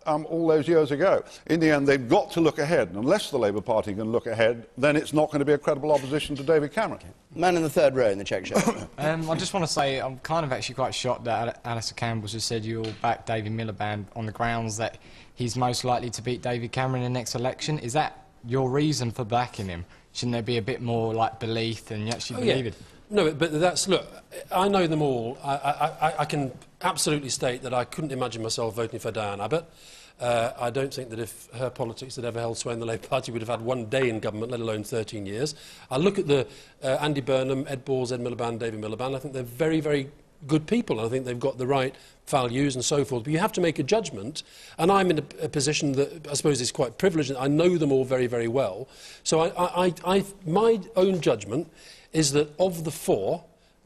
all those years ago. In the end, they've got to look ahead, and unless the Labour Party can look ahead, then it's not going to be a credible opposition to David Cameron. Man in the third row in the check show. I just want to say I'm kind of actually quite shocked that Alastair Campbell just said you'll back David Miliband on the grounds that he's most likely to beat David Cameron in the next election. Is that your reason for backing him? Shouldn't there be a bit more, like, belief than you actually believe it? No, but that's... Look, I know them all. I can absolutely state that I couldn't imagine myself voting for Diane Abbott. I don't think that if her politics had ever held sway in the Labour Party, we'd have had one day in government, let alone 13 years. I look at the Andy Burnham, Ed Balls, Ed Miliband, David Miliband. I think they're very, very good people. I think they've got the right values and so forth. But you have to make a judgment, and I'm in a position that I suppose is quite privileged. I know them all very, very well. So my own judgment is that of the four,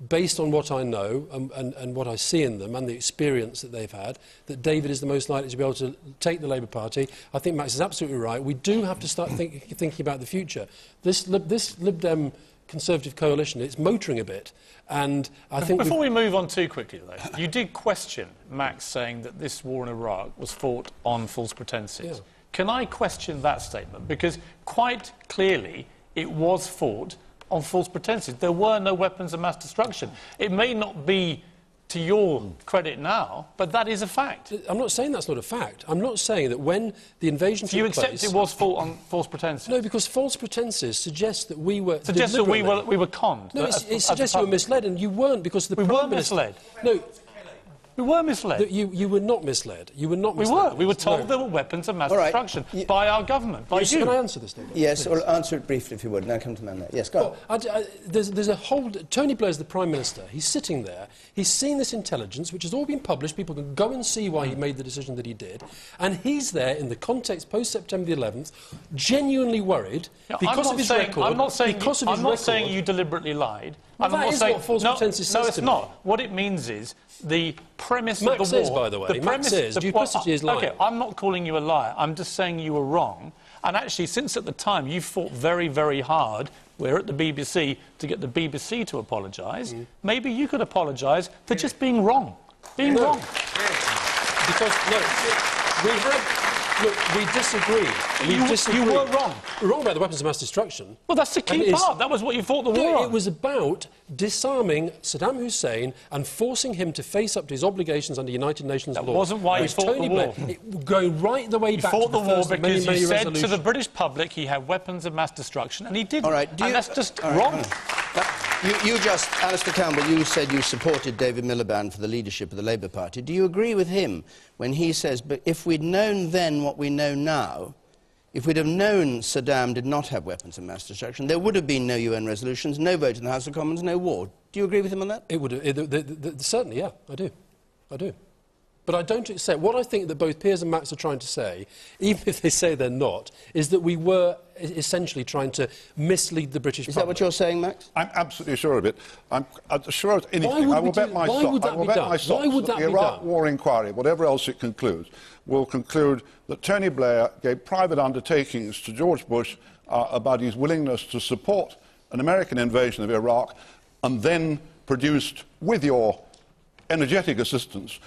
based on what I know and what I see in them and the experience that they've had, that David is the most likely to be able to take the Labour Party. I think Max is absolutely right. We do have to start thinking about the future. This Lib Dem Conservative coalition, it's motoring a bit. And I think... Before we move on too quickly, though, you did question Max saying that this war in Iraq was fought on false pretences. Yeah. Can I question that statement? Because quite clearly it was fought on false pretences. There were no weapons of mass destruction. It may not be to your credit now, but that is a fact. I'm not saying that's not a fact. I'm not saying that when the invasion took place... So you accept it was fought on false pretences? No, because false pretences suggest that we were... Suggests that we were conned? No, it suggests you were misled, and you weren't, because the... We were misled? No. We were misled. You were not misled. You were not misled. We were told there were weapons of mass destruction by our government, by you. Can I answer this, David? Yes, well, answer it briefly if you would. Now come to the man there. Yes, go on. There's a whole... Tony Blair's the Prime Minister. He's sitting there. He's seen this intelligence, which has all been published. People can go and see why he made the decision that he did. And he's there in the context post-September the 11th, genuinely worried because of his record. I'm not saying you deliberately lied. Well, that is what false pretences says to me. No, it's not. What it means is the premise of the war... Max is, by the way. Max is. Duplicity is lying. OK, I'm not calling you a liar. I'm just saying you were wrong. And actually, since at the time you fought very, very hard, we're at the BBC, to get the BBC to apologise, maybe you could apologise for just being wrong. Being wrong. Because, look, we disagree. You were wrong. We're wrong about the weapons of mass destruction. Well, that's the key part. That was what you fought the war on. It was about disarming Saddam Hussein and forcing him to face up to his obligations under United Nations law. That wasn't why you fought the war. Going right the way back to the war because you said to the British public he had weapons of mass destruction, and he didn't. All right, and that's just wrong. You just, Alastair Campbell, you said you supported David Miliband for the leadership of the Labour Party. Do you agree with him when he says, but if we'd known then what we know now, if we'd have known Saddam did not have weapons of mass destruction, there would have been no UN resolutions, no vote in the House of Commons, no war. Do you agree with him on that? It would have, certainly, yeah, I do. I do. But I don't accept... What I think that both Piers and Max are trying to say, even if they say they're not, is that we were essentially trying to mislead the British public. Is that what you're saying, Max? I'm absolutely sure of it. I'm sure of anything. I will bet my socks that the Iraq War inquiry, whatever else it concludes, will conclude that Tony Blair gave private undertakings to George Bush about his willingness to support an American invasion of Iraq, and then produced, with your energetic assistance,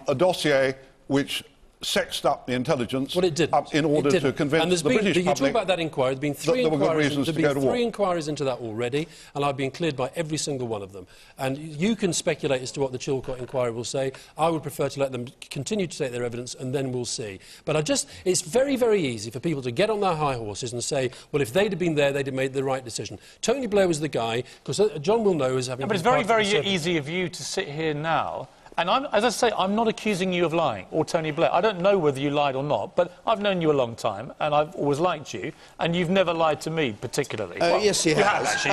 a dossier which sexed up the intelligence in order to convince the British public. You talk about that inquiry. There have been three inquiries into that already, and I've been cleared by every single one of them. And you can speculate as to what the Chilcot inquiry will say. I would prefer to let them continue to take their evidence, and then we'll see. But it's very, very easy for people to get on their high horses and say, well, if they'd have been there, they'd have made the right decision. Tony Blair was the guy, because John will know as having... but it's very, very easy of you to sit here now. And as I say, I'm not accusing you of lying, or Tony Blair. I don't know whether you lied or not, but I've known you a long time, and I've always liked you, and you've never lied to me particularly. Oh, well, yes, he has. He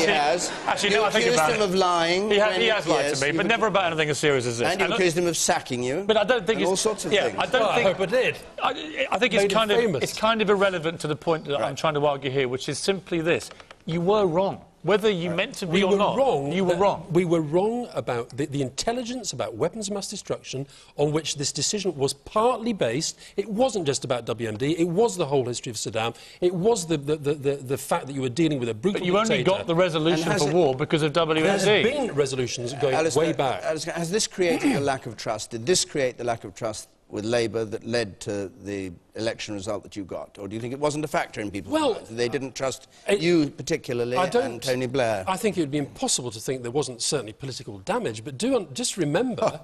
has. Actually, you no, I think accused about him of lying. He has lied to me, but never about anything as serious as this. And you accused him of sacking you. But I don't think it's... all sorts of things. I don't think... I hope I did. I think it's kind of irrelevant to the point that I'm trying to argue here, which is simply this. You were wrong. Whether you meant to be or not, you were wrong. We were wrong about the intelligence about weapons of mass destruction on which this decision was partly based. It wasn't just about WMD. It was the whole history of Saddam. It was the fact that you were dealing with a brutal dictator. But you only got the resolution for war because of WMD. There has been resolutions going way back. Has this created a lack of trust? Did this create the lack of trust with Labour that led to the election result that you got? Or do you think it wasn't a factor in people's minds? They didn't trust you particularly and Tony Blair? I think it would be impossible to think there wasn't certainly political damage, but just remember,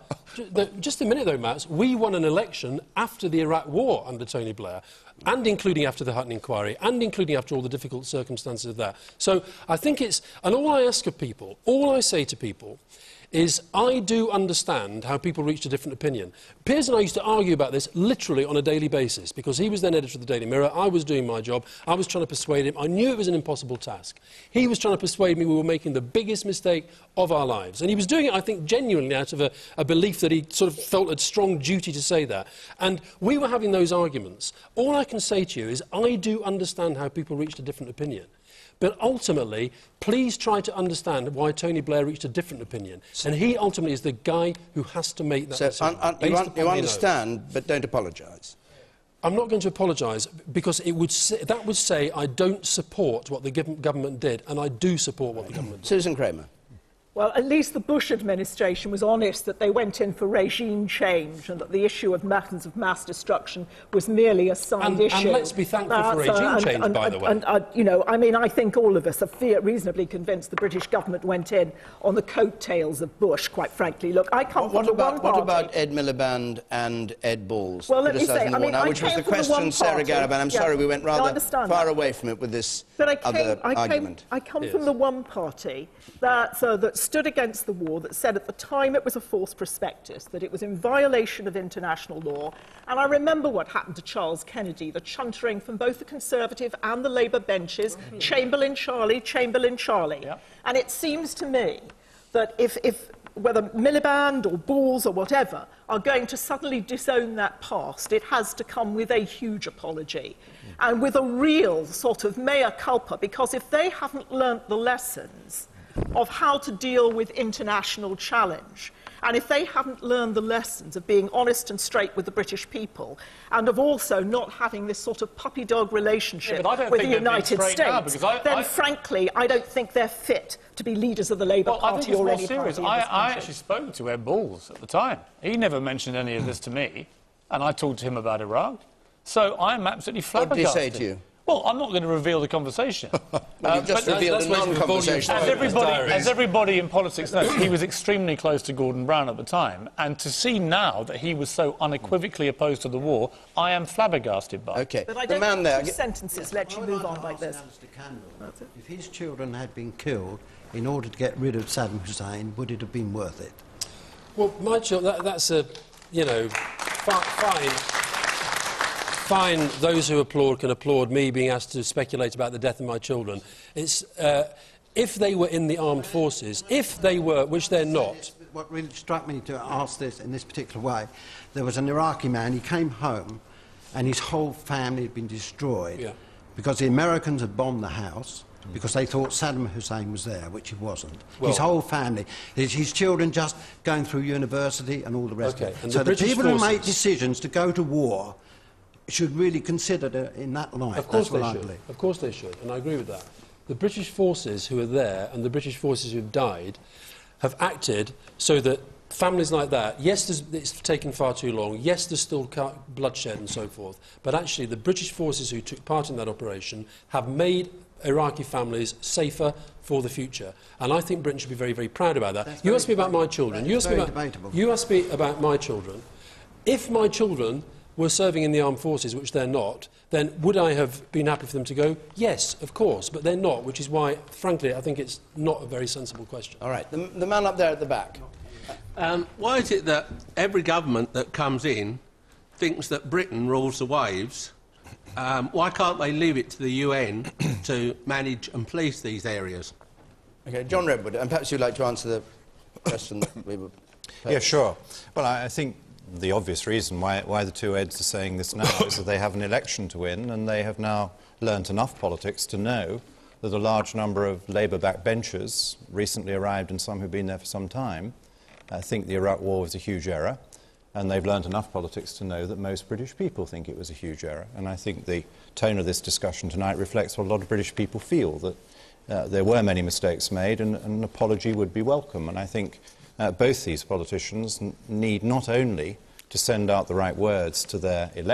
just a minute though, Max, we won an election after the Iraq War under Tony Blair, and including after the Hutton inquiry, and including after all the difficult circumstances of that. So I think it's... And all I ask of people, all I say to people is I do understand how people reached a different opinion. Piers and I used to argue about this literally on a daily basis because he was then editor of the Daily Mirror, I was doing my job, I was trying to persuade him, I knew it was an impossible task. He was trying to persuade me we were making the biggest mistake of our lives. And he was doing it, I think, genuinely out of a belief that he sort of felt a strong duty to say that. And we were having those arguments. All I can say to you is I do understand how people reached a different opinion. But ultimately, please try to understand why Tony Blair reached a different opinion. And he ultimately is the guy who has to make that decision. You understand, but don't apologise. I'm not going to apologise because that would say I don't support what the government did, and I do support what the government did. Susan Kramer. Well, at least the Bush administration was honest that they went in for regime change and that the issue of weapons of mass destruction was merely a side issue. And let's be thankful for regime change, by the way. You know, I mean, I think all of us are reasonably convinced the British government went in on the coattails of Bush, quite frankly. Look, I come from the one party. What about Ed Miliband and Ed Balls? Well, let me say, I mean, which was the question, Sarah Garaban. I'm sorry we went rather far away from it with this other argument. I come from the one party that stood against the war, that said at the time it was a false prospectus, that it was in violation of international law. And I remember what happened to Charles Kennedy, the chuntering from both the Conservative and the Labour benches, Chamberlain Charlie, Chamberlain Charlie. Yep. And it seems to me that if whether Miliband or Balls or whatever are going to suddenly disown that past, it has to come with a huge apology and with a real sort of mea culpa, because if they haven't learnt the lessons of how to deal with international challenge, and if they haven't learned the lessons of being honest and straight with the British people, and of also not having this sort of puppy-dog relationship with the United States, then frankly, I don't think they're fit to be leaders of the Labour Party or any party. I actually spoke to Ed Balls at the time. He never mentioned any of this to me, and I talked to him about Iraq. So I'm absolutely flabbergasted. What did he say to you? Well, I'm not going to reveal the conversation. Well, you've just revealed a non-conversation. As everybody in politics knows, he was extremely close to Gordon Brown at the time, and to see now that he was so unequivocally opposed to the war, I am flabbergasted by. Okay, but I don't think 2 sentences let you move on like this. Alastair Campbell, if his children had been killed in order to get rid of Saddam Hussein, would it have been worth it? Well, my children, that's a, you know, fine, those who applaud can applaud me being asked to speculate about the death of my children. It's, if they were in the armed forces, if they were, which they're not... What really struck me to ask this in this particular way, there was an Iraqi man, he came home and his whole family had been destroyed because the Americans had bombed the house because they thought Saddam Hussein was there, which he wasn't. Well, his whole family, his children just going through university and all the rest of it. And so the people who make decisions to go to war should really consider it in that light. Of course they should. Of course they should, and I agree with that. The British forces who are there and the British forces who have died have acted so that families like that, yes, it's taken far too long, yes, there's still bloodshed and so forth, but actually the British forces who took part in that operation have made Iraqi families safer for the future. And I think Britain should be very, very proud about that. You asked me about my children. You asked me about my children. If my children were serving in the armed forces, which they're not, then would I have been happy for them to go? Yes, of course, but they're not, which is why, frankly, I think it's not a very sensible question. All right, the man up there at the back. Why is it that every government that comes in thinks that Britain rules the waves? Why can't they leave it to the UN to manage and police these areas? OK, John Redwood, and perhaps you'd like to answer the question that we were... Yeah, sure. Well, I think the obvious reason why the two Eds are saying this now is that they have an election to win, and they have now learnt enough politics to know that a large number of Labour backbenchers, recently arrived and some who've been there for some time, think the Iraq War was a huge error, and they've learnt enough politics to know that most British people think it was a huge error. And I think the tone of this discussion tonight reflects what a lot of British people feel, that there were many mistakes made and an apology would be welcome. And I think both these politicians need not only to send out the right words to their electorate.